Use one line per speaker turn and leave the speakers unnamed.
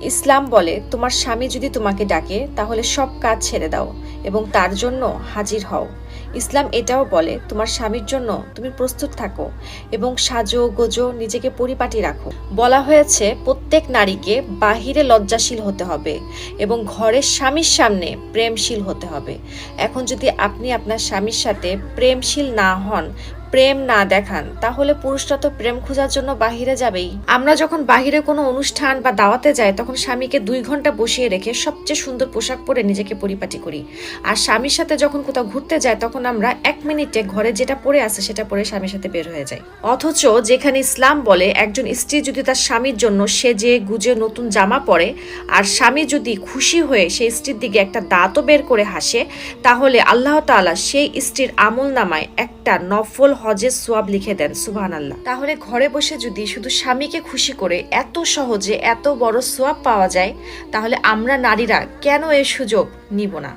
ইসলাম বলে তোমার স্বামী যদি তোমাকে ডাকে তাহলে সব কাজ ছেড়ে দাও এবং তার জন্য হাজির হও। ইসলাম এটাও বলে তোমার স্বামীর জন্য তুমি প্রস্তুত থাকো এবং সাজো গোজো নিজেকে পরিপাটি রাখো। বলা হয়েছে প্রত্যেক নারীকে বাহিরে লজ্জাশীল হতে হবে এবং ঘরের স্বামীর সামনে প্রেমশীল হতে হবে। এখন যদি আপনি আপনার স্বামীর সাথে প্রেমশীল না হন, প্রেম না দেখান, তাহলে পুরুষরা তো প্রেম খোঁজার জন্য বাহিরে যাবেই। আমরা যখন বাহিরে কোনো অনুষ্ঠান বা দাওয়াতে যাই তখন স্বামীকে 2 ঘন্টা বসিয়ে রেখে সবচেয়ে সুন্দর পোশাক পরে নিজেকে পরিপাটি করি। আর স্বামীর সাথে যখন কোথাও ঘুরতে যাই তখন আমরা 1 মিনিটে ঘরে যেটা পরে আছে সেটা পরে স্বামীর সাথে বের হয়ে যাই। অথচ যেখানে ইসলাম বলে একজন স্ত্রী যদি তার স্বামীর জন্য সেজে গুজে নতুন জামা পরে আর স্বামী যদি খুশি হয়ে সেই স্ত্রীর দিকে একটা দাঁতও বের করে হাসে, তাহলে আল্লাহ তাআলা সেই স্ত্রীর আমল নামায় একটা নফল হজের সোয়াব লিখে দেন। সুবহানাল্লাহ। তাহলে ঘরে বসে যদি শুধু স্বামীকে খুশি করে এত সহজে এত বড় সোয়াব পাওয়া যায়, তাহলে আমরা নারীরা কেন এই সুযোগ নিব না?